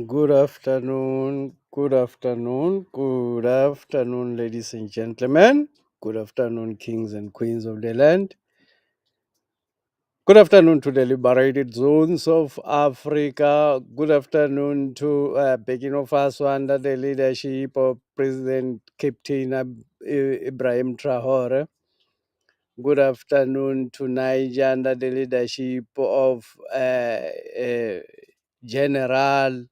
Good afternoon, ladies and gentlemen. Good afternoon, kings and queens of the land. Good afternoon to the liberated zones of Africa. Good afternoon to Burkina Faso under the leadership of President Captain Ibrahim Traore. Good afternoon to Niger under the leadership of General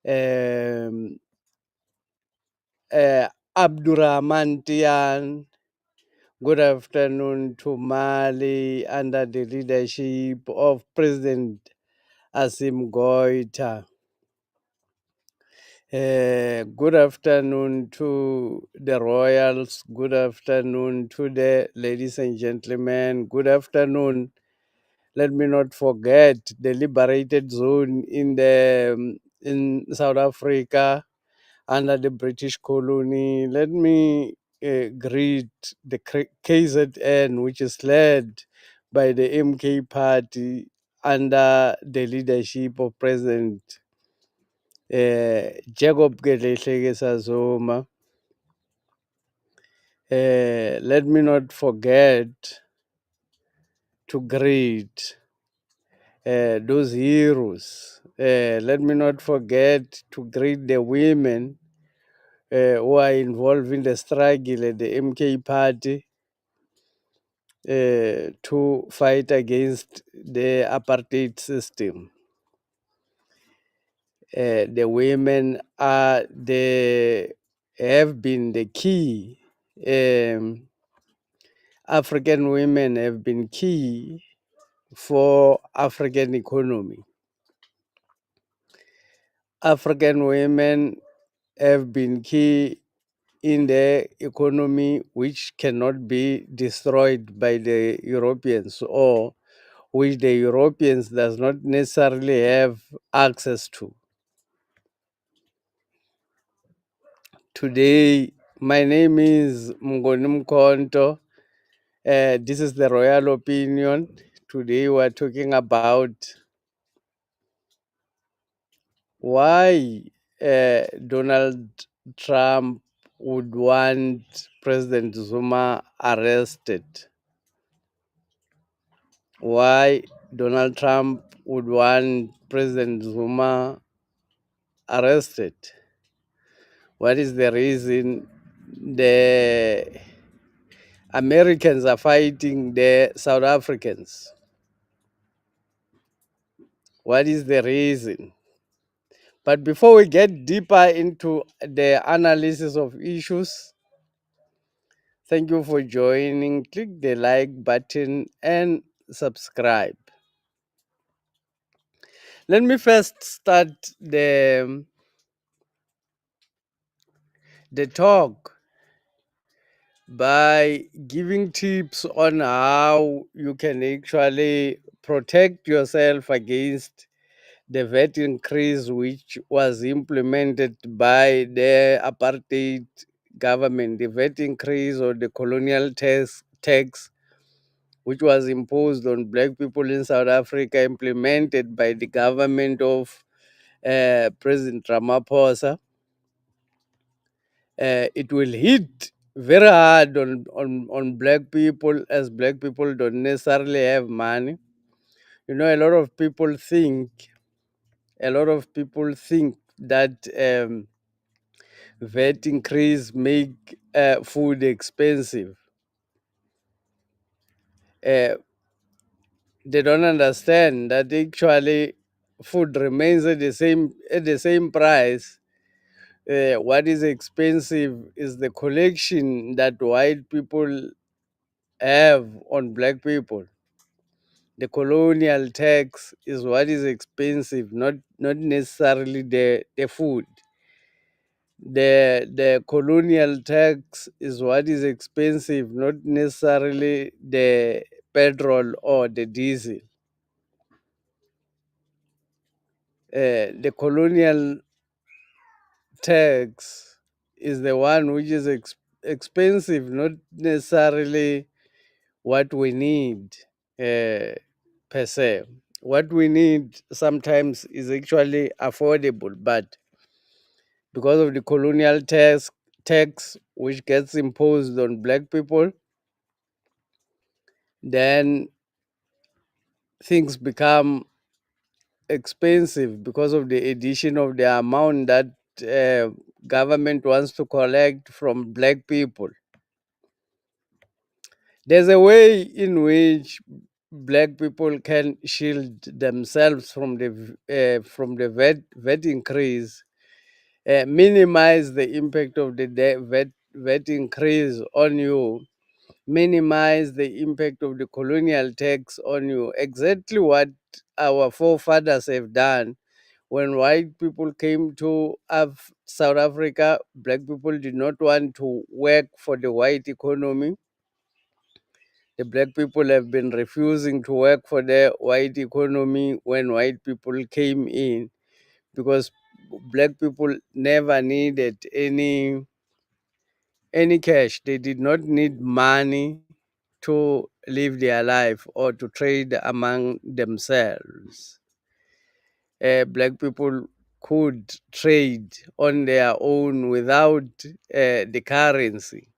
um, Abdurrahman Tian. Good afternoon to Mali under the leadership of President Asim Goita. Good afternoon to the royals. Good afternoon to the ladies and gentlemen. Good afternoon. Let me not forget the liberated zone in South Africa under the British colony. Let me greet the KZN, which is led by the MK party under the leadership of President Jacob Gedleyihlekisa Zuma. Let me not forget to greet those heroes. Let me not forget to greet the women who are involved in the struggle at the MK party to fight against the apartheid system. The women have been the key. African women have been key for African economy. African women have been key in the economy, which cannot be destroyed by the Europeans, or which the Europeans does not necessarily have access to. Today, my name is Mngoni Mkonto. This is the Royal Opinion. Today, we're talking about why Donald Trump would want President Zuma arrested. Why Donald Trump would want President Zuma arrested. What is the reason the Americans are fighting the South Africans? What is the reason? But before we get deeper into the analysis of issues, thank you for joining. Click the like button and subscribe. Let me first start the talk by giving tips on how you can actually protect yourself against the VAT increase, which was implemented by the apartheid government, the VAT increase or the colonial tax which was imposed on black people in South Africa, implemented by the government of President Ramaphosa. It will hit very hard on black people, as black people don't necessarily have money. You know, a lot of people think that VAT increase make food expensive. They don't understand that actually food remains at the same price. What is expensive is the collection that white people have on black people. The colonial tax is what is expensive, not necessarily the food. The colonial tax is what is expensive, not necessarily the petrol or the diesel. The colonial tax is the one which is expensive, not necessarily what we need per se. what we need sometimes is actually affordable, but because of the colonial tax which gets imposed on black people, then things become expensive because of the addition of the amount that uh, government wants to collect from black people. There's a way in which black people can shield themselves from the vet increase, minimize the impact of the vet increase on you, minimize the impact of the colonial tax on you. Exactly what our forefathers have done. When white people came to South Africa, black people did not want to work for the white economy. The black people have been refusing to work for the white economy when white people came in, because black people never needed any cash. They did not need money to live their life or to trade among themselves. Black people could trade on their own without the currency.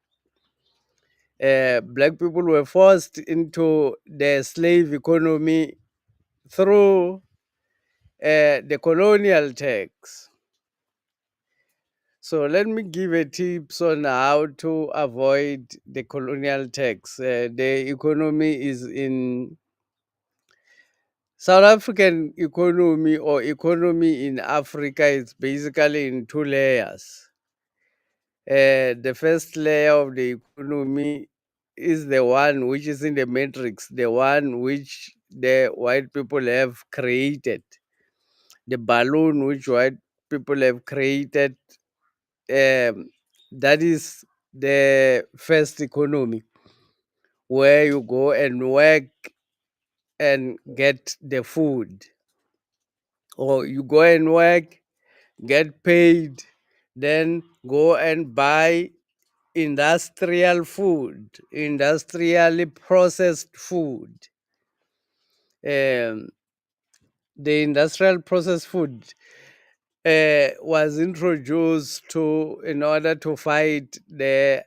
Black people were forced into the slave economy through the colonial tax. So let me give a tips on how to avoid the colonial tax. The economy is in South African economy, or economy in Africa, is basically in two layers. The first layer of the economy is the one which is in the matrix, the one which the white people have created, the balloon which white people have created. That is the first economy, where you go and work and get the food, or you go and work, get paid, then go and buy industrial food, industrially processed food. Um, the industrial processed food was introduced to in order to fight the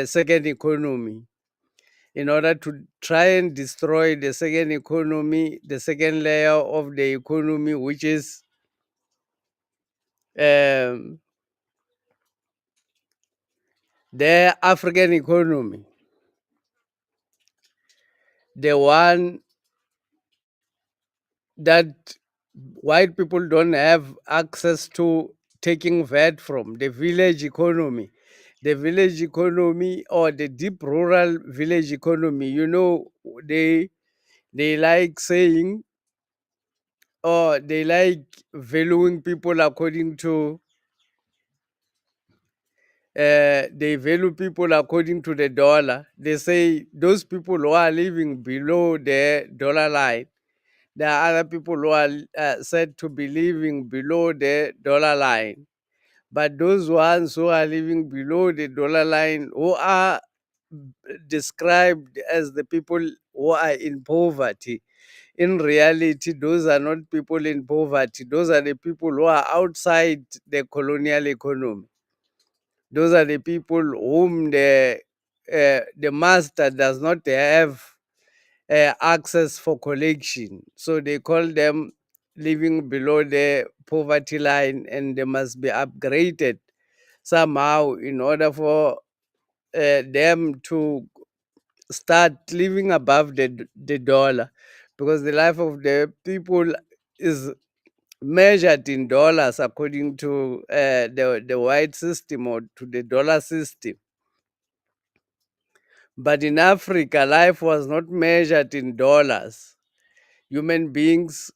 second economy, in order to try and destroy the second economy, the second layer of the economy, which is um, the African economy, the one that white people don't have access to taking VAT from, the village economy. The village economy, or the deep rural village economy, they they like saying, or they like valuing people according to they value people according to the dollar. They say those people who are living below the dollar line, there are other people who are said to be living below the dollar line. But those ones who are living below the dollar line, who are described as the people who are in poverty, in reality, those are not people in poverty. Those are the people who are outside the colonial economy. Those are the people whom the master does not have access for collection. So they call them living below the poverty line, and they must be upgraded somehow in order for them to start living above the dollar, because the life of the people is measured in dollars according to the white system, or to the dollar system. But in Africa, life was not measured in dollars. Human beings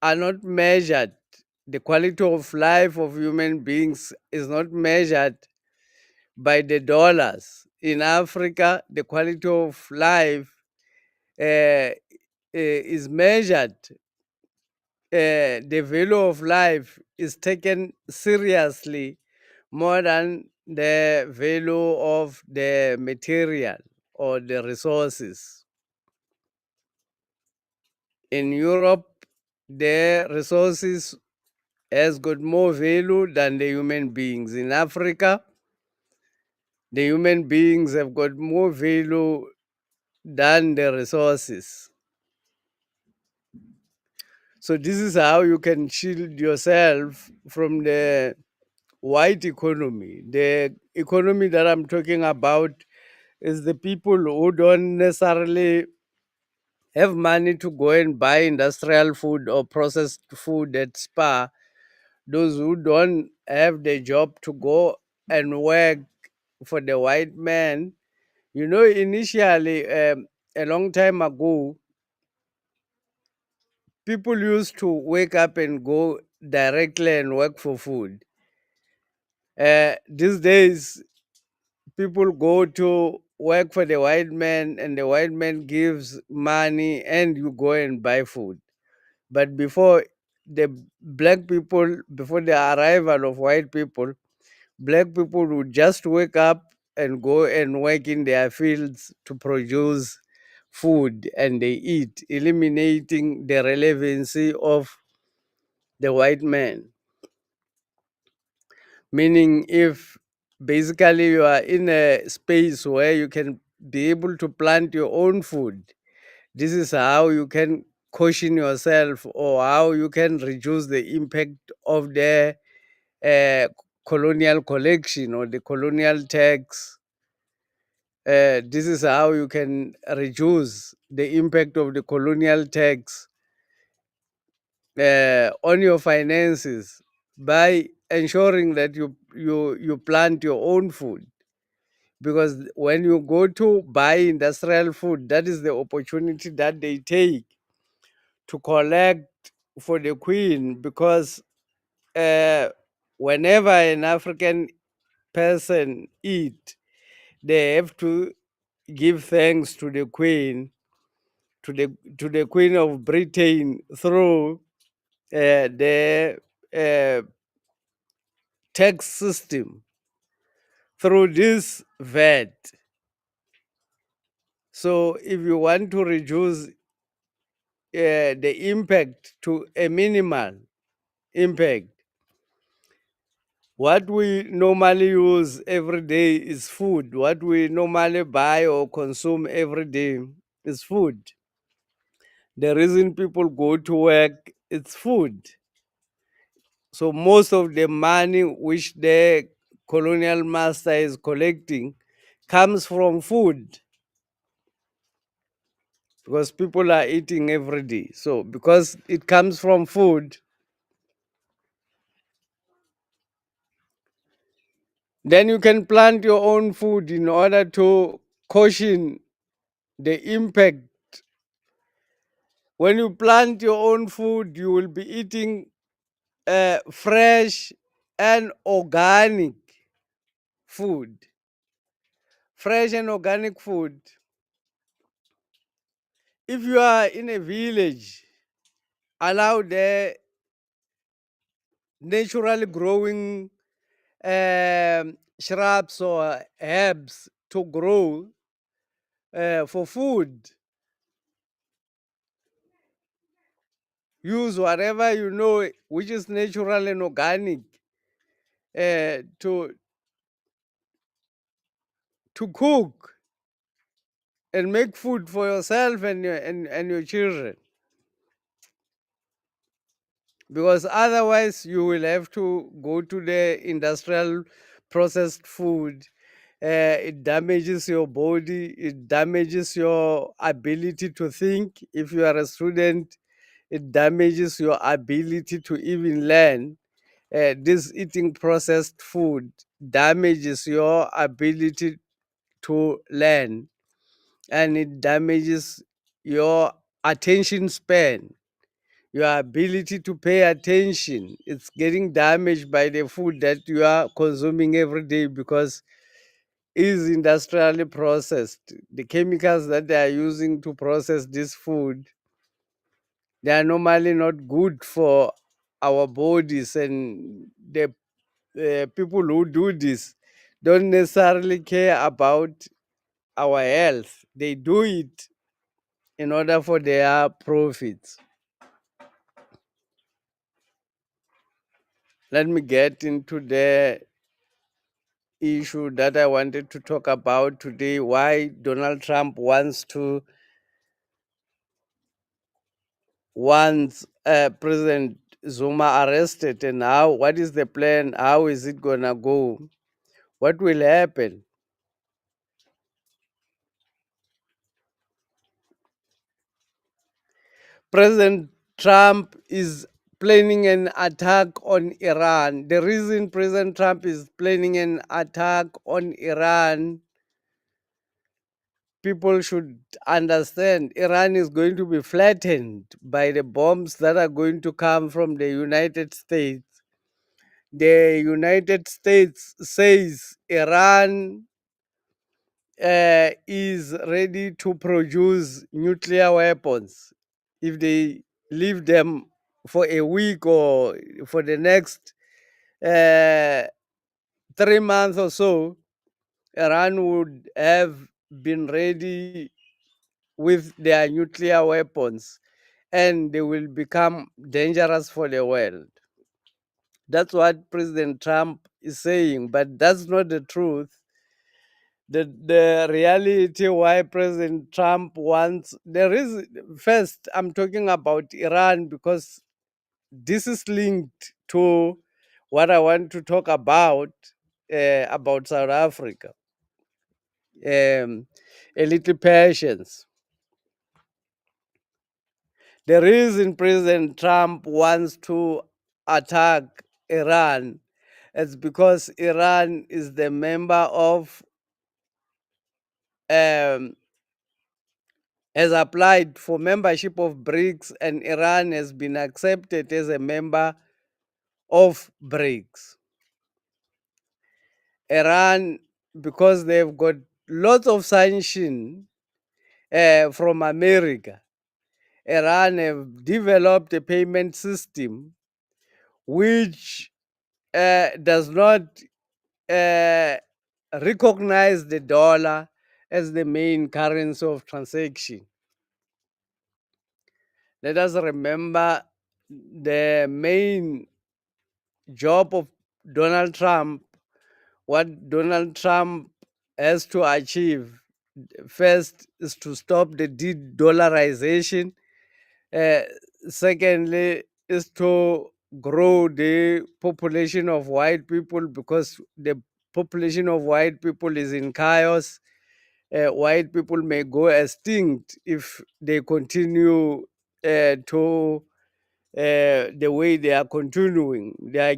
are not measured. The quality of life of human beings is not measured by the dollars. In Africa, the quality of life is measured. The value of life is taken seriously more than the value of the material or the resources. In Europe, their resources has got more value than the human beings. In Africa, the human beings have got more value than the resources. So this is how you can shield yourself from the white economy. The economy that I'm talking about is the people who don't necessarily have money to go and buy industrial food or processed food at spa. Those who don't have the job to go and work for the white man. You know, initially, a long time ago, people used to wake up and go directly and work for food. These days, people go to work for the white man, and the white man gives money, and you go and buy food. But before the black people, before the arrival of white people, black people would just wake up and go and work in their fields to produce food, and they eat, eliminating the relevancy of the white man. Meaning, if basically you are in a space where you can be able to plant your own food, this is how you can caution yourself, or how you can reduce the impact of the uh, colonial collection or the colonial tax. This is how you can reduce the impact of the colonial tax on your finances by ensuring that you plant your own food. Because when you go to buy industrial food, that is the opportunity that they take to collect for the queen. Because uh, whenever an African person eat, they have to give thanks to the queen, to the Queen of Britain, through the uh, tax system, through this VAT. So if you want to reduce the impact to a minimal impact, what we normally use every day is food. What we normally buy or consume every day is food. The reason people go to work is food. So most of the money which the colonial master is collecting comes from food, because people are eating every day. So because it comes from food, then you can plant your own food in order to caution the impact. When you plant your own food, you will be eating fresh and organic food. Fresh and organic food. If you are in a village, allow the naturally growing shrubs or herbs to grow for food. Use whatever you know which is natural and organic to cook and make food for yourself and your children. Because otherwise you will have to go to the industrial processed food. It damages your body, it damages your ability to think. If you are a student, it damages your ability to even learn. This eating processed food damages your ability to learn, and it damages your attention span, your ability to pay attention. It's getting damaged by the food that you are consuming every day, because is industrially processed. The chemicals that they are using to process this food, they are normally not good for our bodies, and the people who do this don't necessarily care about our health. They do it in order for their profits. Let me get into the issue that I wanted to talk about today, why Donald Trump wants President Zuma arrested, and how, what is the plan, how is it gonna go, what will happen. President Trump is planning an attack on Iran. The reason President Trump is planning an attack on Iran, people should understand Iran is going to be flattened by the bombs that are going to come from the United States. The United States says Iran is ready to produce nuclear weapons if they leave them for a week or for the next uh, 3 months or so. Iran would have been ready with their nuclear weapons, and they will become dangerous for the world. That's what President Trump is saying, but that's not the truth. The reality why President Trump wants, there is, first I'm talking about Iran because this is linked to what I want to talk about South Africa. A little patience. The reason President Trump wants to attack Iran is because Iran is the member of, um, has applied for membership of BRICS, and Iran has been accepted as a member of BRICS. Iran, because they've got lots of sanctions from America, Iran have developed a payment system which does not uh, recognize the dollar as the main currency of transaction. Let us remember the main job of Donald Trump, what Donald Trump has to achieve first is to stop the de-dollarization. Uh, Secondly, is to grow the population of white people because the population of white people is in chaos. White people may go extinct if they continue to the way they are continuing. They are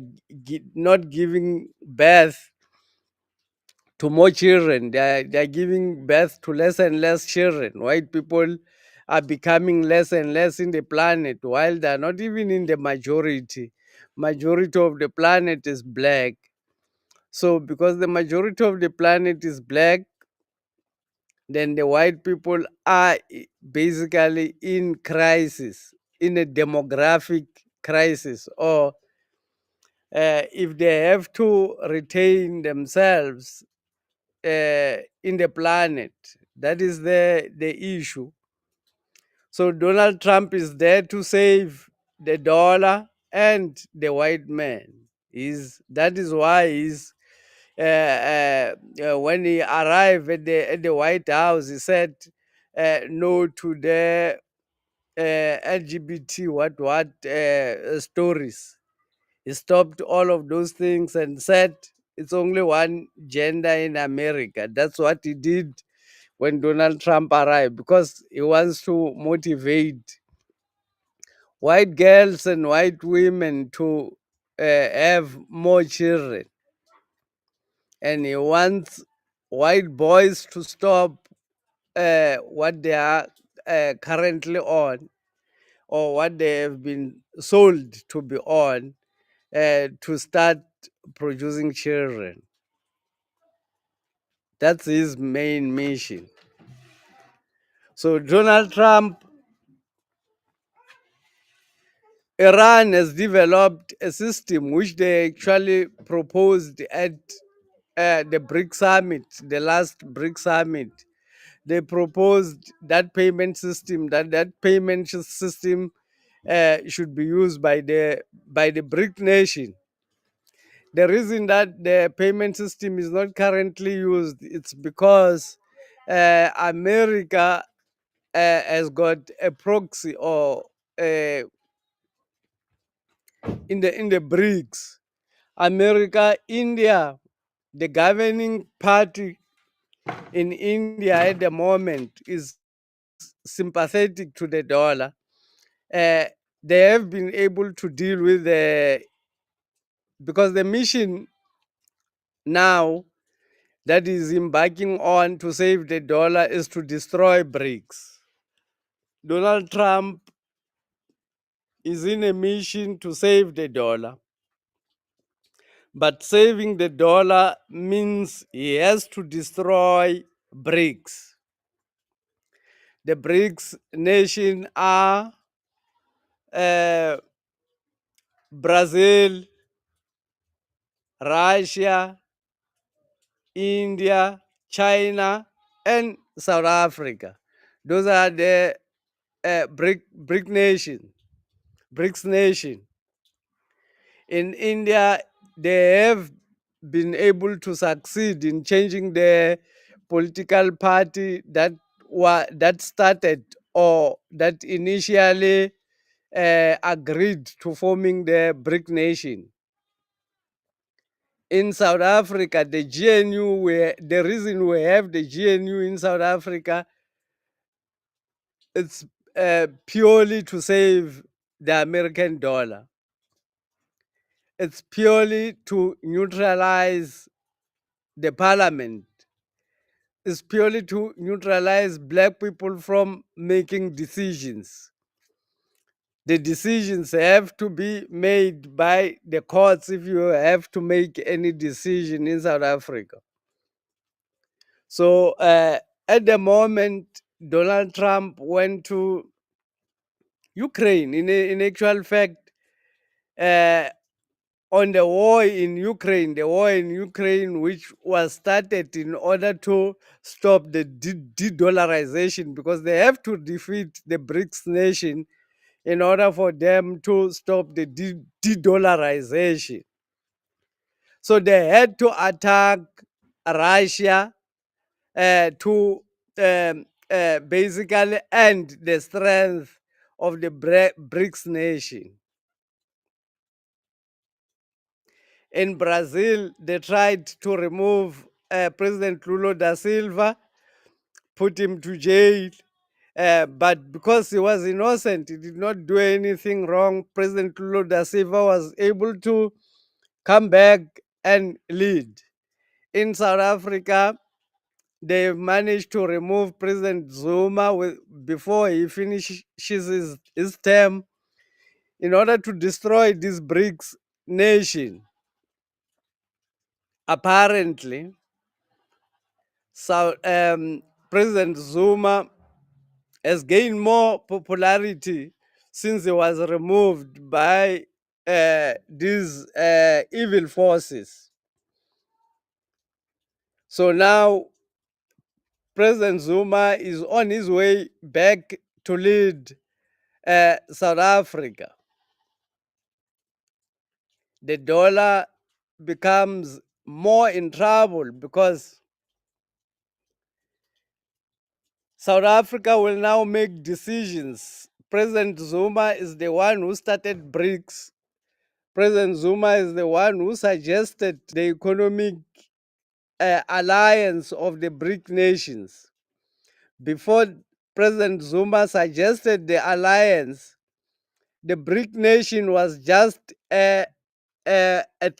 not giving birth to more children. They are giving birth to less and less children. White people are becoming less and less in the planet, while they are not even in the majority. Majority of the planet is black. So because the majority of the planet is black, then the white people are basically in crisis, in a demographic crisis, or if they have to retain themselves in the planet. That is the issue. So Donald Trump is there to save the dollar and the white man. That is why when he arrived at the White House, he said no to the LGBT stories. He stopped all of those things and said it's only one gender in America. That's what he did when Donald Trump arrived because he wants to motivate white girls and white women to have more children. And he wants white boys to stop what they are currently on, or what they have been sold to be on, to start producing children. That's his main mission. So Donald Trump, Iran has developed a system which they actually proposed at the BRICS summit, the last BRICS summit. they proposed that payment system, that payment system should be used by the BRIC nation. The reason that the payment system is not currently used, it's because America has got a proxy, or in the BRICS. America, India, the governing party in India at the moment is sympathetic to the dollar. Uh, they have been able to deal with because the mission now that is embarking on to save the dollar is to destroy BRICS. Donald Trump is in a mission to save the dollar. But saving the dollar means he has to destroy BRICS. The BRICS nation are uh, Brazil, Russia, India, China, and South Africa. Those are the BRIC nation, BRICS nation. In India, they have been able to succeed in changing the political party that started, or that initially agreed to forming the BRIC nation. In South Africa, the the reason we have the GNU in South Africa, it's purely to save the American dollar. It's purely to neutralize the parliament. It's purely to neutralize black people from making decisions. The decisions have to be made by the courts if you have to make any decision in South Africa. So at the moment, Donald Trump went to Ukraine. In actual fact, uh, on the war in Ukraine, which was started in order to stop the de-dollarization, because they have to defeat the BRICS nation in order for them to stop the de-dollarization. So they had to attack Russia to basically end the strength of the BRICS nation. In Brazil, they tried to remove President Lula da Silva, put him to jail. But because he was innocent, he did not do anything wrong, President Lula da Silva was able to come back and lead. In South Africa, they managed to remove President Zuma before he finishes his term, in order to destroy this BRICS nation. Apparently, President Zuma has gained more popularity since he was removed by these evil forces. So now President Zuma is on his way back to lead South Africa. The dollar becomes more in trouble because South Africa will now make decisions. President Zuma is the one who started BRICS. President Zuma is the one who suggested the economic alliance of the BRIC nations. Before President Zuma suggested the alliance, the BRIC nation was just a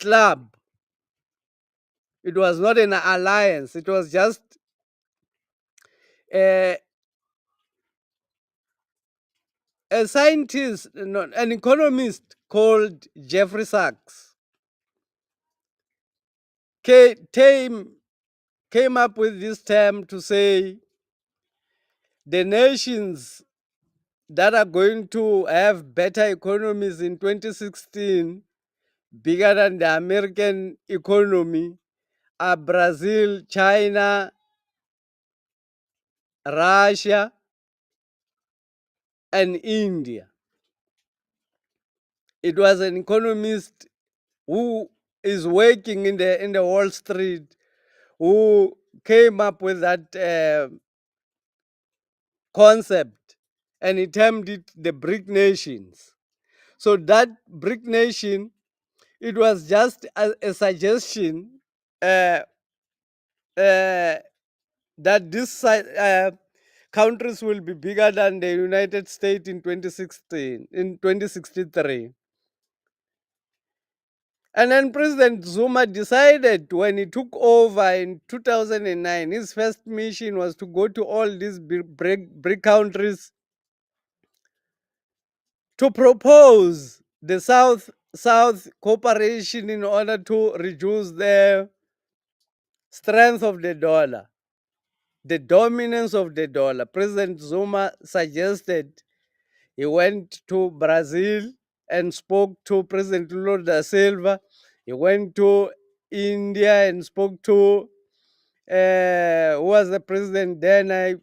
club. It was not an alliance. It was just a, a scientist, no, an economist called Jeffrey Sachs came up with this term to say the nations that are going to have better economies in 2016, bigger than the American economy, are Brazil, China, Russia, and India. It was an economist who is working in the Wall Street who came up with that concept, and he termed it the BRIC nations. So that BRIC nation, it was just a suggestion uh, uh, that countries will be bigger than the United States in 2016, in 2063. And then President Zuma decided when he took over in 2009, his first mission was to go to all these BRIC countries to propose the South cooperation in order to reduce the strength of the dollar, the dominance of the dollar. President Zuma suggested, he went to Brazil and spoke to President Lula da Silva. He went to India and spoke to who was the president then? I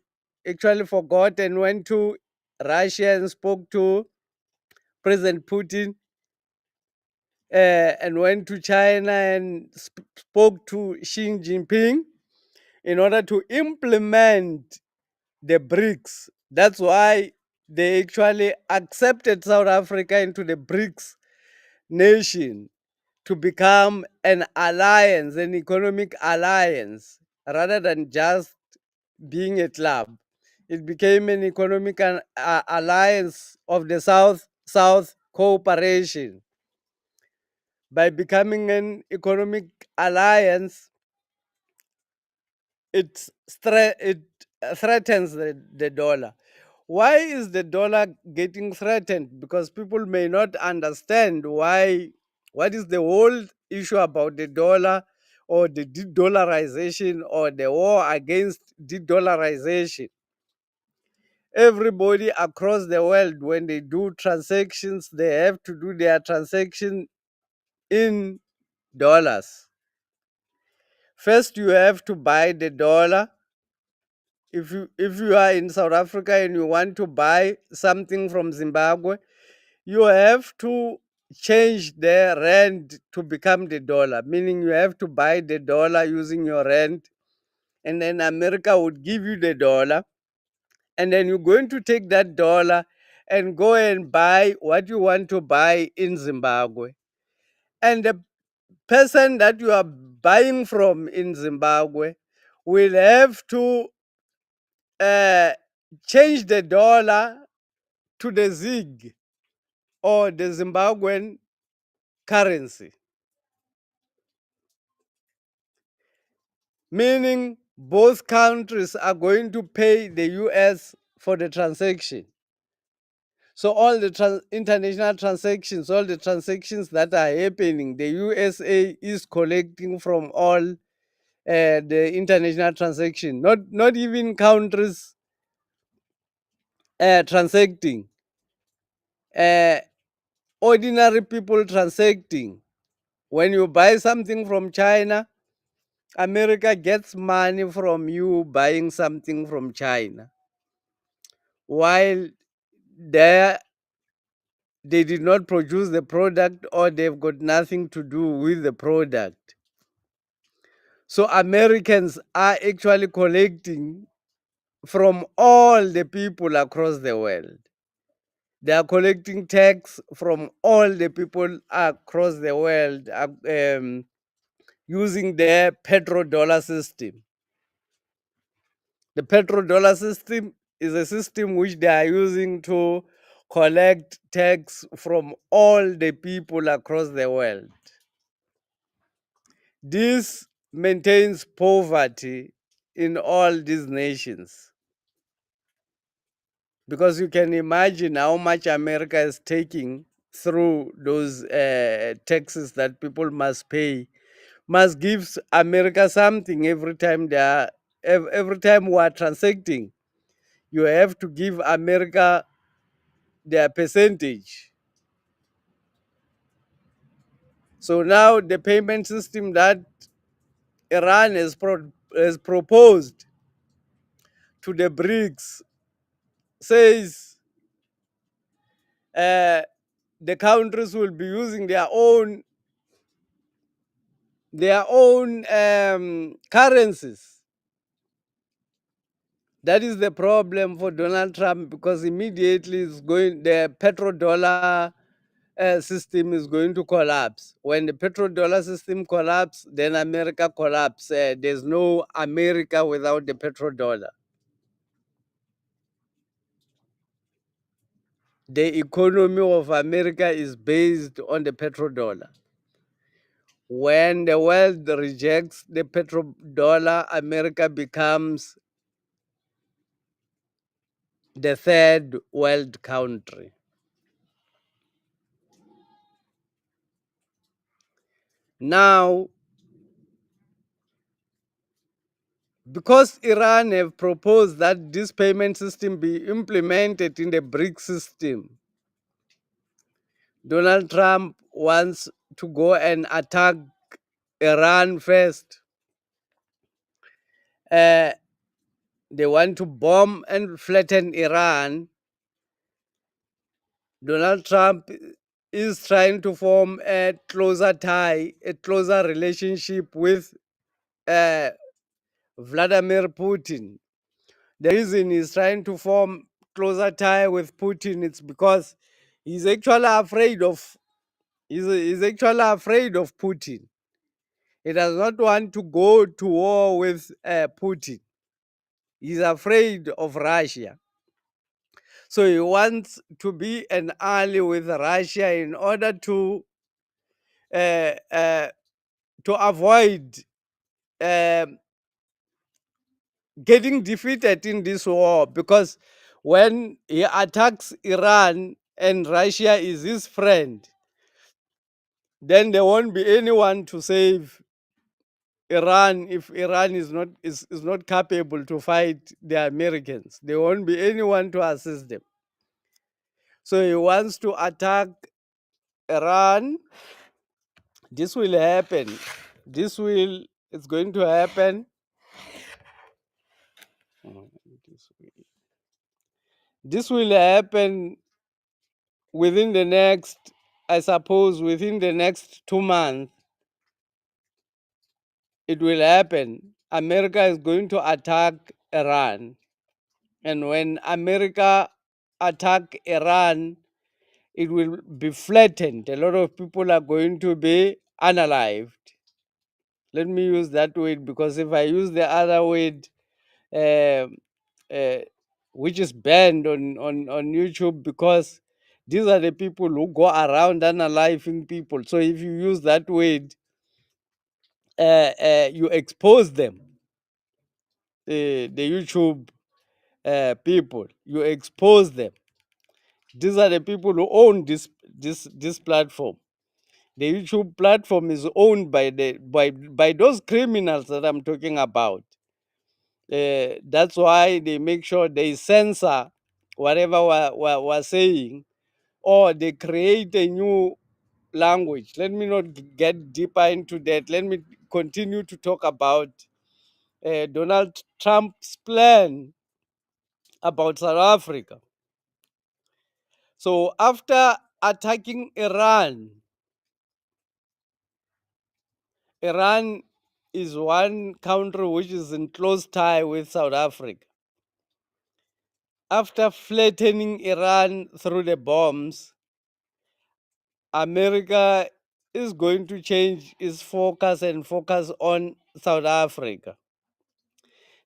actually forgot. And went to Russia and spoke to President Putin. And went to China and spoke to Xi Jinping in order to implement the BRICS. That's why they actually accepted South Africa into the BRICS nation to become an alliance, an economic alliance, rather than just being a club. It became an economic alliance of the South cooperation. By becoming an economic alliance, it threatens the dollar. Why is the dollar getting threatened? Because people may not understand why. What is the whole issue about the dollar, or the de-dollarization, or the war against de-dollarization? Everybody across the world, when they do transactions, they have to do their transaction in dollars. First, you have to buy the dollar. If you are in South Africa and you want to buy something from Zimbabwe, you have to change the rand to become the dollar, meaning you have to buy the dollar using your rand, and then America would give you the dollar, and then you're going to take that dollar and go and buy what you want to buy in Zimbabwe. And the person that you are buying from in Zimbabwe will have to uh, change the dollar to the ZiG, or the Zimbabwean currency, meaning both countries are going to pay the US for the transaction. So all the international transactions, all the transactions that are happening, the USA is collecting from all the international transaction, not even countries transacting, uh, ordinary people transacting. When you buy something from China, America gets money from you buying something from China, while they they did not produce the product, or they've got nothing to do with the product. So Americans are actually collecting from all the people across the world. They are collecting tax from all the people across the world, using their petrodollar system. The petrodollar system is a system which they are using to collect tax from all the people across the world. This maintains poverty in all these nations, because you can imagine how much America is taking through those taxes that people must pay. Must give America something every time they are, every time we are transacting. You have to give America their percentage. So now the payment system that Iran has proposed to the BRICS says the countries will be using their own currencies. That is the problem for Donald Trump, because immediately the petrodollar system is going to collapse. When the petrodollar system collapses, then America collapses. There's no America without the petrodollar. The economy of America is based on the petrodollar. When the world rejects the petrodollar, America becomes the third world country. Now, because Iran have proposed that this payment system be implemented in the BRICS system, Donald Trump wants to go and attack Iran first. They want to bomb and flatten Iran. Donald Trump is trying to form a closer tie, a closer relationship with Vladimir Putin. The reason he's trying to form closer tie with Putin is because he's actually afraid of he's actually afraid of Putin. He does not want to go to war with Putin. He's afraid of Russia. So he wants to be an ally with Russia in order uh, uh, to avoid um getting defeated in this war, because when he attacks Iran and Russia is his friend, then there won't be anyone to save Iran if Iran is not capable to fight the Americans. There won't be anyone to assist them. So he wants to attack Iran. This will happen. It's going to happen. This will happen within the next, I suppose, within the next 2 months. It will happen. America is going to attack Iran. And when America attack Iran, it will be flattened. A lot of people are going to be unalived. Let me use that word, because if I use the other word, uh, uh, which is banned on YouTube, because these are the people who go around unaliving people. So if you use that word, you expose them, the YouTube people. You expose them. These are the people who own this platform. The YouTube platform is owned by those criminals that I'm talking about. That's why they make sure they censor whatever we're saying, or they create a new language. Let me not get deeper into that. Let me continue to talk about Donald Trump's plan about South Africa. So after attacking Iran is one country which is in close tie with South Africa. After flattening Iran through the bombs, America is going to change its focus and focus on South Africa.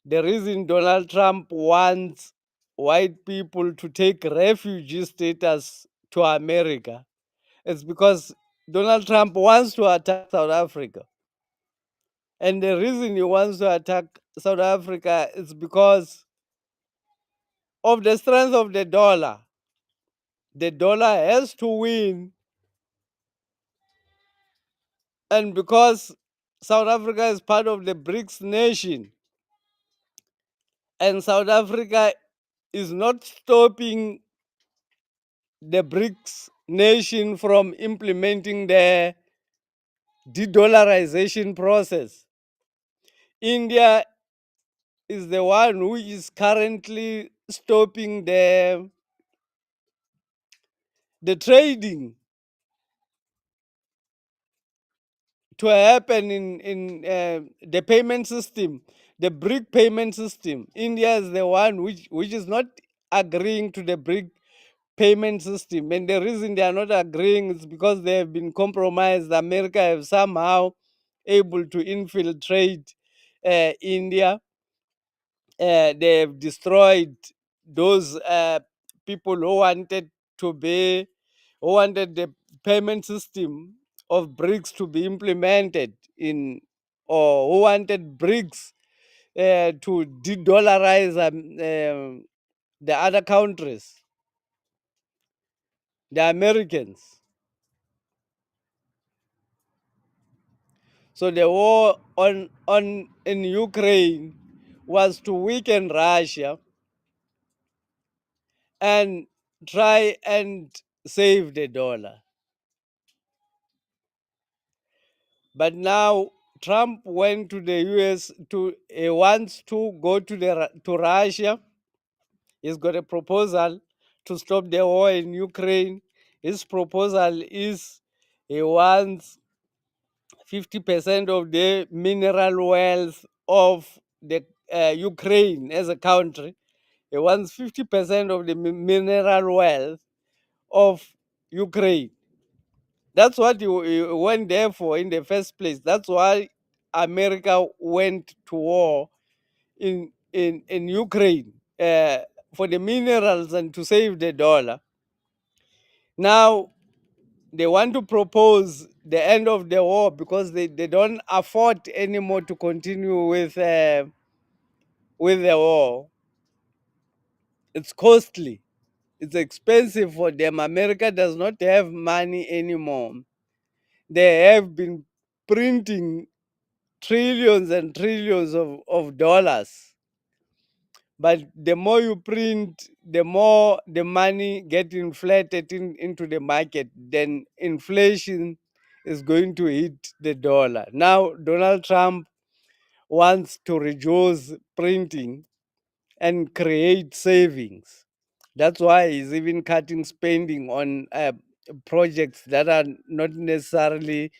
The reason Donald Trump wants white people to take refugee status to America is because Donald Trump wants to attack South Africa. And the reason he wants to attack South Africa is because of the strength of the dollar. The dollar has to win. And because South Africa is part of the BRICS nation, and South Africa is not stopping the BRICS nation from implementing the de-dollarization process. India is the one who is currently stopping the trading to happen in the payment system, the brick payment system. India is the one which is not agreeing to the brick payment system, and the reason they are not agreeing is because they have been compromised. America have somehow able to infiltrate India. They have destroyed those people who wanted the payment system of BRICS to be implemented in, or who wanted BRICS to de-dollarize the other countries, the Americans. So the war on in Ukraine was to weaken Russia and try and save the dollar. But now Trump went to the US to he wants to go to to Russia. He's got a proposal to stop the war in Ukraine. His proposal is he wants 50% of the mineral wealth of the Ukraine as a country. He wants 50% of the mineral wealth of Ukraine. That's what he went there for in the first place. That's why America went to war in Ukraine for the minerals and to save the dollar. Now they want to propose the end of the war because they don't afford anymore to continue with the war. It's costly. It's expensive for them. America does not have money anymore. They have been printing trillions and trillions of dollars. But the more you print, the more the money get inflated into the market. Then inflation is going to hit the dollar. Now, Donald Trump wants to reduce printing and create savings. That's why he's even cutting spending on projects that are not necessarily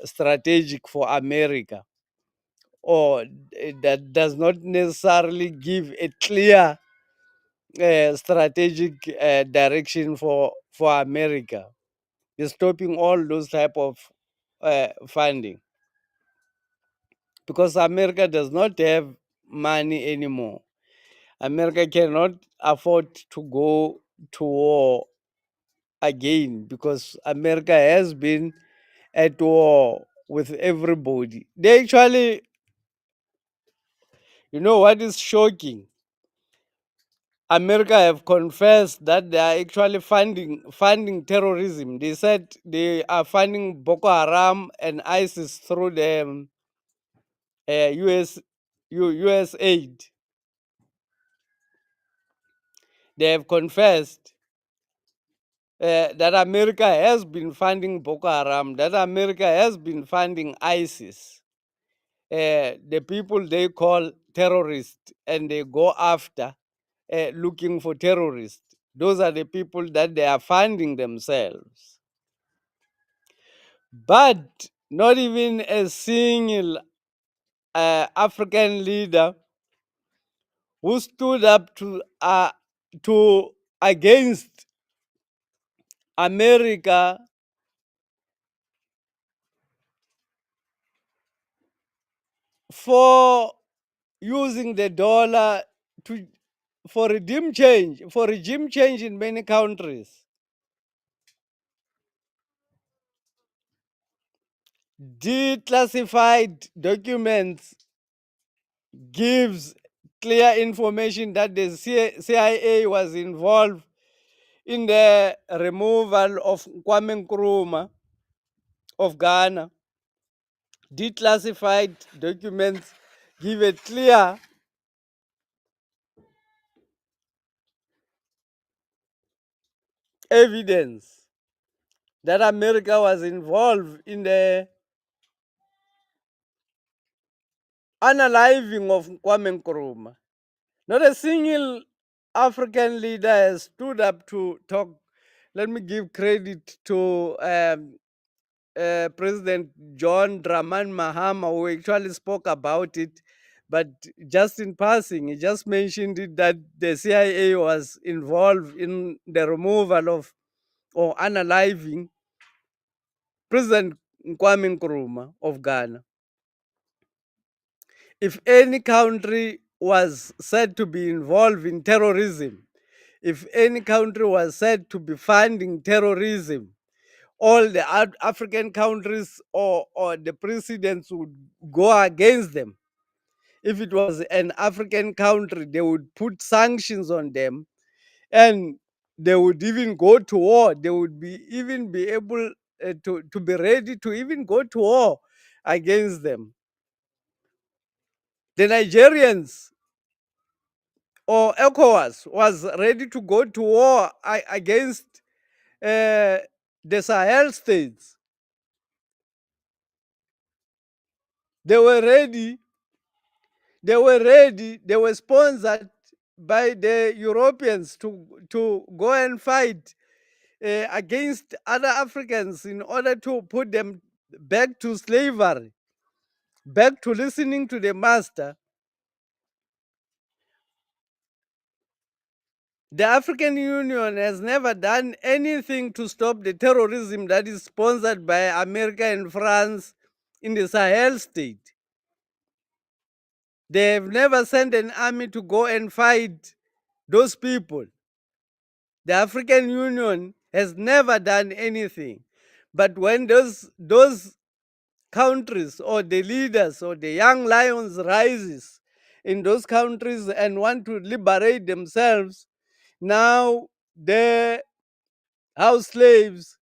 strategic for America, or that does not necessarily give a clear strategic direction for America. He's stopping all those type of funding because America does not have money anymore. America cannot afford to go to war again because America has been at war with everybody. They actually, you know what is shocking? America have confessed that they are actually funding terrorism. They said they are funding Boko Haram and ISIS through the US aid. They have confessed that America has been funding Boko Haram, that America has been funding ISIS, the people they call terrorists, and they go after looking for terrorists. Those are the people that they are funding themselves. But not even a single African leader who stood up to against America for using the dollar to for regime change in many countries. Declassified documents gives clear information that the CIA was involved in the removal of Kwame Nkrumah of Ghana. Declassified documents give a clear evidence that America was involved in the unaliving of Kwame Nkrumah. Not a single African leader has stood up to talk. Let me give credit to President John Dramani Mahama, who actually spoke about it, but just in passing, he just mentioned it that the CIA was involved in the removal of or unaliving President Kwame Nkrumah of Ghana. If any country was said to be involved in terrorism, if any country was said to be funding terrorism, all the African countries or the presidents would go against them. If it was an African country, they would put sanctions on them, and they would even go to war. They would be even be able to be ready to even go to war against them. The Nigerians or ECOWAS was ready to go to war against the Sahel states. They were ready. They were ready. They were sponsored by the Europeans to go and fight against other Africans in order to put them back to slavery, back to listening to the master. The African Union has never done anything to stop the terrorism that is sponsored by America and France in the Sahel state. They have never sent an army to go and fight those people. The African Union has never done anything. But when those countries or the leaders or the young lions rises in those countries and want to liberate themselves, now the house slaves,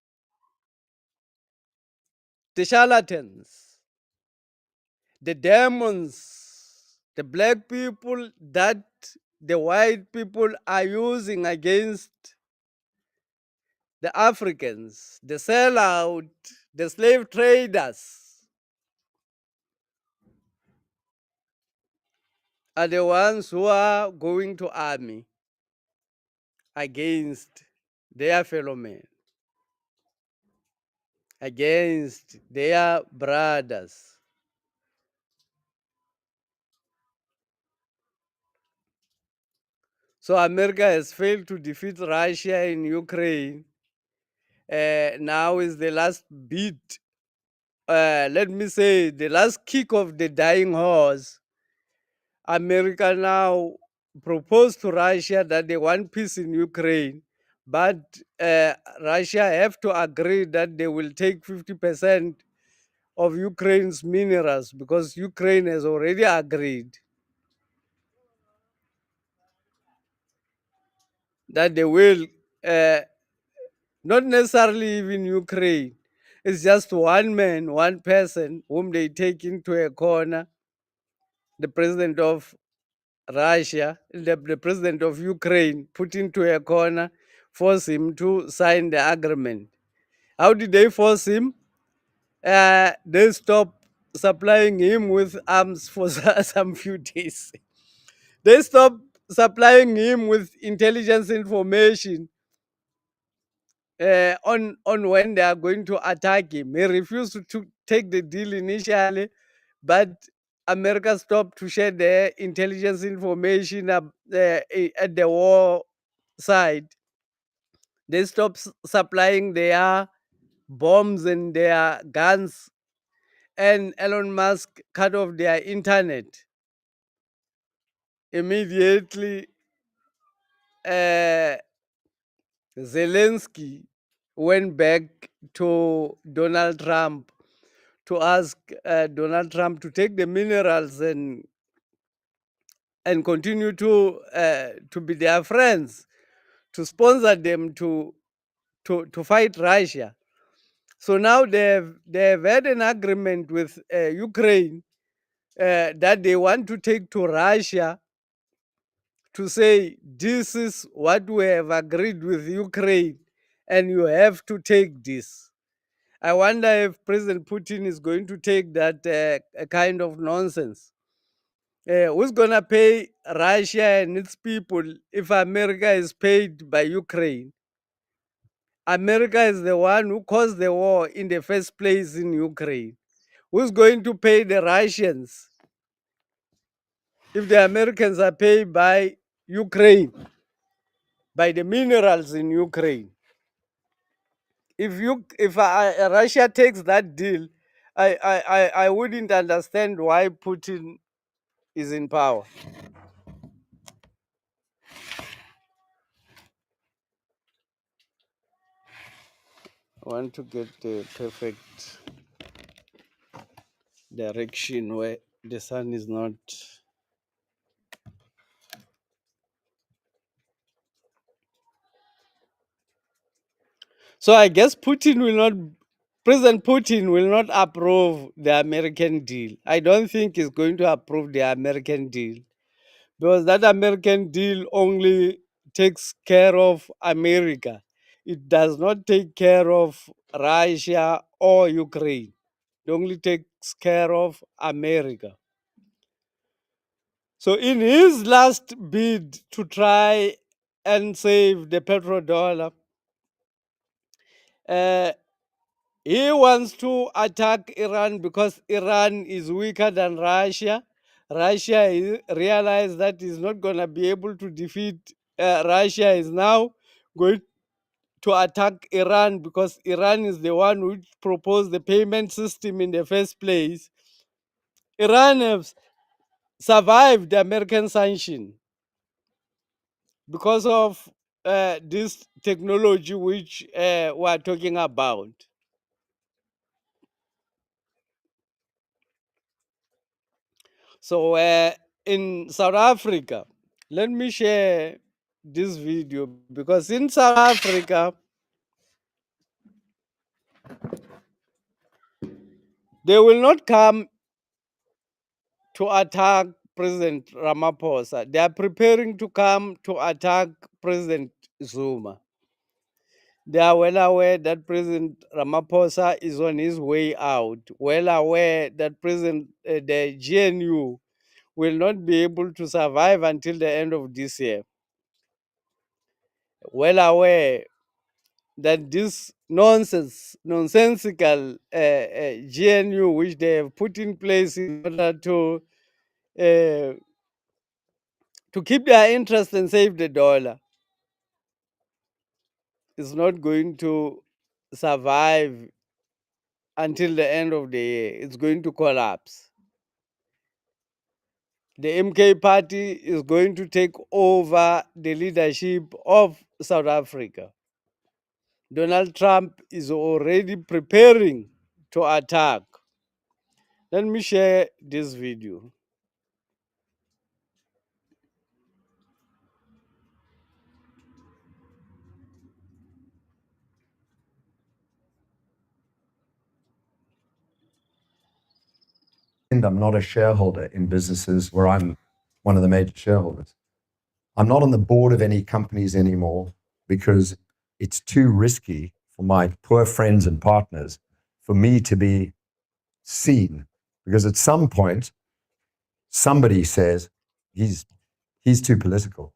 the charlatans, the demons, the black people that the white people are using against the Africans, the sellout, the slave traders, are the ones who are going to army against their fellow men, against their brothers. So America has failed to defeat Russia in Ukraine. Now is the last beat. Let me say the last kick of the dying horse. America now proposed to Russia that they want peace in Ukraine, but Russia have to agree that they will take 50% of Ukraine's minerals because Ukraine has already agreed that they will, not necessarily even Ukraine. It's just one man, one person whom they take into a corner, the president of Russia, the president of Ukraine, put into a corner, force him to sign the agreement. How did they force him? They stopped supplying him with arms for some few days. They stopped supplying him with intelligence information on when they are going to attack him. He refused to take the deal initially, but America stopped to share their intelligence information at the war side. They stopped supplying their bombs and their guns, and Elon Musk cut off their internet. Immediately, uh, Zelensky went back to Donald Trump to ask Donald Trump to take the minerals and continue to be their friends, to sponsor them to fight Russia. So now they've had an agreement with Ukraine that they want to take to Russia to say this is what we have agreed with Ukraine, and you have to take this. I wonder if President Putin is going to take that kind of nonsense. Who's gonna pay Russia and its people if America is paid by Ukraine? America is the one who caused the war in the first place in Ukraine. Who's going to pay the Russians if the Americans are paid by Ukraine, by the minerals in Ukraine? If Russia takes that deal, I wouldn't understand why Putin is in power. I want to get the perfect direction where the sun is not. So I guess President Putin will not approve the American deal. I don't think he's going to approve the American deal because that American deal only takes care of America. It does not take care of Russia or Ukraine. It only takes care of America. So, in his last bid to try and save the petrodollar, uh, he wants to attack Iran because Iran is weaker than Russia. Russia realized that is not going to be able to defeat Russia, is now going to attack Iran because Iran is the one who proposed the payment system in the first place. Iran has survived the American sanction because of this technology which we're talking about. So in South Africa, let me share this video because in South Africa, they will not come to attack President Ramaphosa. They are preparing to come to attack President Zuma. They are well aware that President Ramaphosa is on his way out, well aware that the GNU will not be able to survive until the end of this year, well aware that this nonsensical GNU, which they have put in place in order uh, to keep their interest and save the dollar, is not going to survive until the end of the year. It's going to collapse. The MK party is going to take over the leadership of South Africa. Donald Trump is already preparing to attack. Let me share this video. I'm not a shareholder in businesses where I'm one of the major shareholders. I'm not on the board of any companies anymore because it's too risky for my poor friends and partners for me to be seen. Because at some point, somebody says he's too political.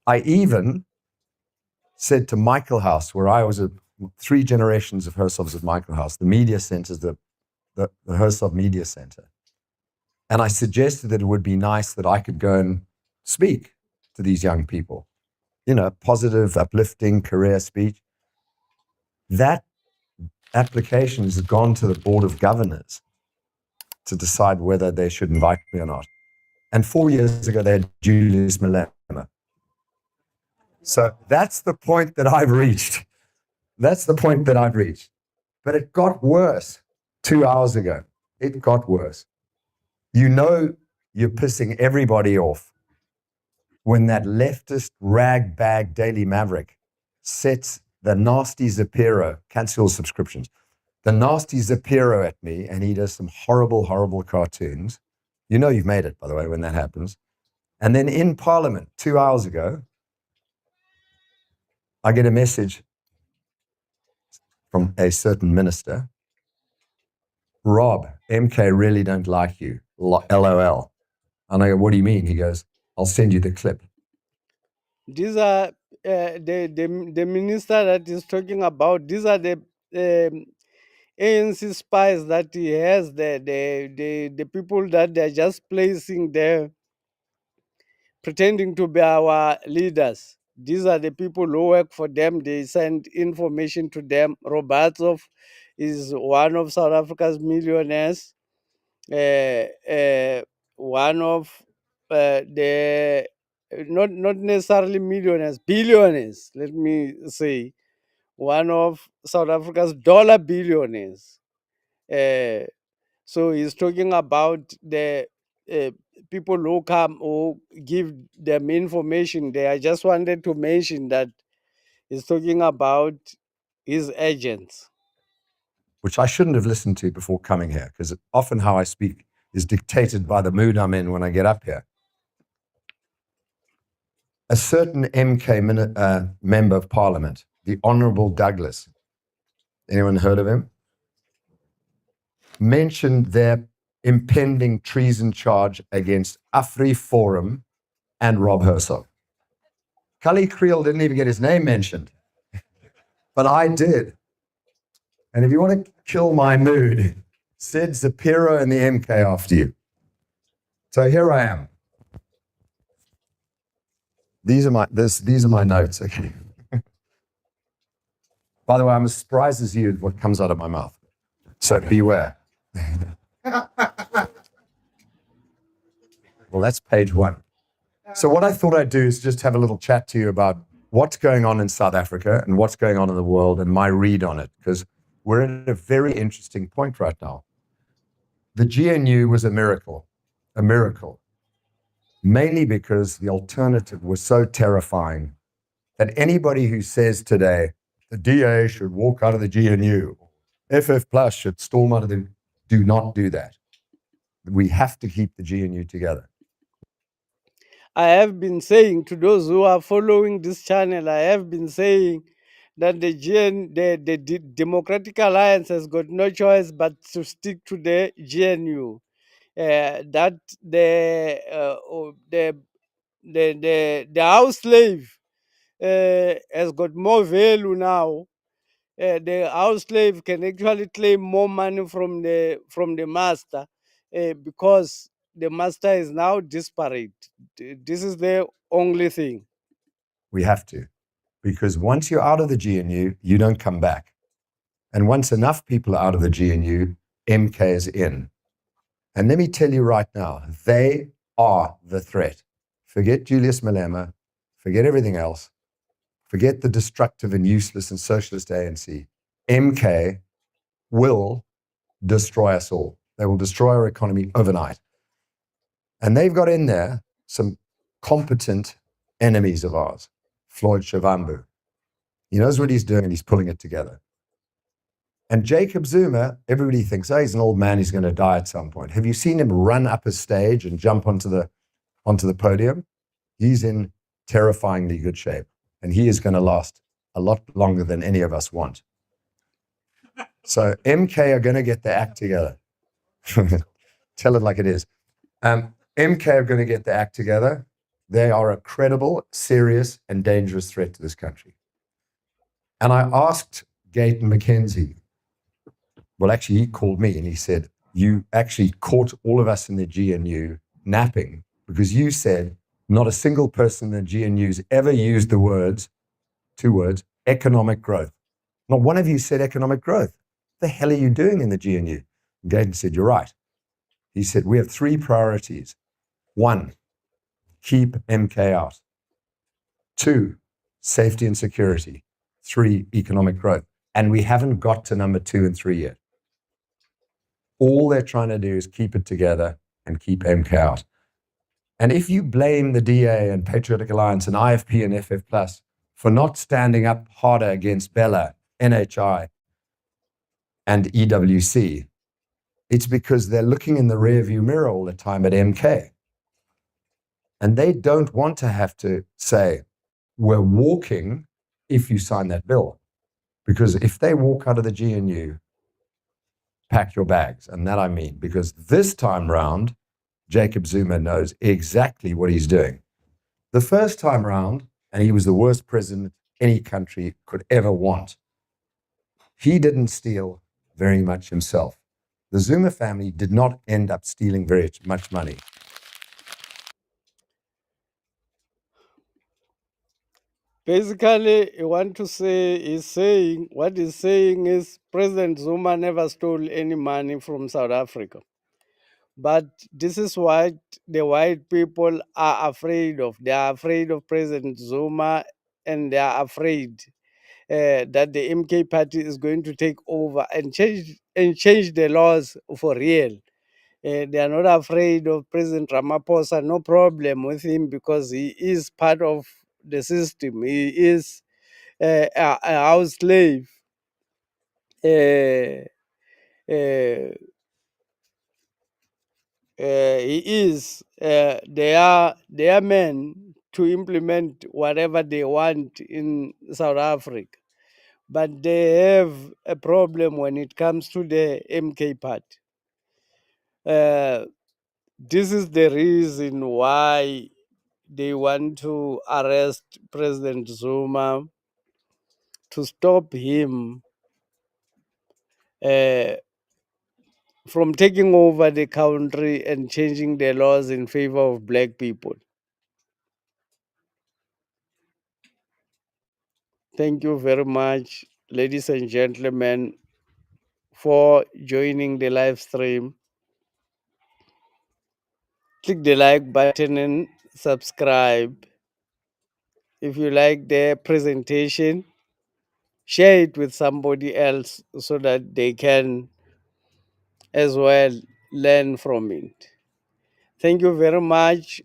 I even said to Michael House, where I was 3 generations of Hersovs at Michael House, the media centers, the Hersov Media Center. And I suggested that it would be nice that I could go and speak to these young people, positive, uplifting career speech. That application has gone to the board of governors to decide whether they should invite me or not. And 4 years ago, they had Julius Malema. So that's the point that I've reached. That's the point that I've reached. But it got worse 2 hours ago. It got worse. You're pissing everybody off when that leftist ragbag Daily Maverick sets the nasty Zapiro, cancel subscriptions, the nasty Zapiro at me, and he does some horrible, horrible cartoons. You've made it, by the way, when that happens. And then in Parliament 2 hours ago, I get a message from a certain minister. Rob, MK really don't like you. LOL. And I go, what do you mean? He goes, I'll send you the clip. These are the minister that is talking about. These are the ANC spies that he has. The people that they're just placing there, pretending to be our leaders. These are the people who work for them. They send information to them. Robertsov is one of South Africa's millionaires. One of the not necessarily millionaires, billionaires. Let me say, one of South Africa's dollar billionaires. Uh, so he's talking about the uh, people who come who give them information. They I just wanted to mention that he's talking about his agents. Which I shouldn't have listened to before coming here, because often how I speak is dictated by the mood I'm in when I get up here. A certain MK member of parliament, the Honourable Douglas, anyone heard of him? Mentioned their impending treason charge against AfriForum and Rob Herzog. Cully Creel didn't even get his name mentioned, but I did. And if you want to kill my mood, Sid Zapiro and the MK after you. So here I am. These are my notes, okay? By the way, I'm as surprised as you at what comes out of my mouth. So beware. Well, that's page 1. So what I thought I'd do is just have a little chat to you about what's going on in South Africa and what's going on in the world and my read on it, because we're at a very interesting point right now. The GNU was a miracle, mainly because the alternative was so terrifying that anybody who says today the DA should walk out of the GNU, FF Plus should storm out of the, do not do that. We have to keep the GNU together. I have been saying to those who are following this channel, I have been saying that the Democratic Alliance has got no choice but to stick to the GNU. That the house slave has got more value now. The house slave can actually claim more money from the master because the master is now disparate. This is the only thing. We have to, because once you're out of the GNU, you don't come back. And once enough people are out of the GNU, MK is in. And let me tell you right now, they are the threat. Forget Julius Malema, forget everything else, forget the destructive and useless and socialist ANC. MK will destroy us all. They will destroy our economy overnight. And they've got in there some competent enemies of ours. Floyd Shivambu. He knows what he's doing and he's pulling it together. And Jacob Zuma, everybody thinks, oh, he's an old man, he's going to die at some point. Have you seen him run up a stage and jump onto the podium? He's in terrifyingly good shape. And he is going to last a lot longer than any of us want. So MK are going to get their act together. Tell it like it is. MK are going to get their act together. They are a credible, serious, and dangerous threat to this country. And I asked Gayton McKenzie, well, actually, he called me and he said, you actually caught all of us in the GNU napping because you said not a single person in the GNU's ever used the words, 2 words, economic growth. Not one of you said economic growth. What the hell are you doing in the GNU? And Gayton said, you're right. He said, we have 3 priorities. 1, keep MK out. 2, safety and security. 3, economic growth. And we haven't got to number 2 and 3 yet. All they're trying to do is keep it together and keep MK out. And if you blame the DA and Patriotic Alliance and IFP and FF Plus for not standing up harder against Bella, NHI, and EWC, it's because they're looking in the rearview mirror all the time at MK. And they don't want to have to say, we're walking if you sign that bill. Because if they walk out of the GNU, pack your bags. And that I mean, because this time round, Jacob Zuma knows exactly what he's doing. The first time round, and he was the worst president any country could ever want, he didn't steal very much himself. The Zuma family did not end up stealing very much money. Basically, you want to say what he's saying is President Zuma never stole any money from South Africa. But this is what the white people are afraid of. They are afraid of President Zuma, and they are afraid that the MK party is going to take over and change the laws for real. They are not afraid of President Ramaphosa. No problem with him because he is part of the system. He is a house slave. Uh, uh, he is. They are men to implement whatever they want in South Africa, but they have a problem when it comes to the MK party. This is the reason why they want to arrest President Zuma to stop him uh, from taking over the country and changing the laws in favor of black people. Thank you very much, ladies and gentlemen, for joining the live stream. Click the like button and subscribe. If you like the presentation, share it with somebody else so that they can as well learn from it. Thank you very much,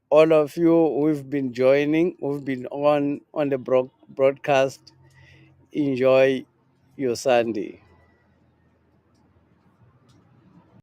all of you who've been joining, who've been on the broadcast. Enjoy your Sunday.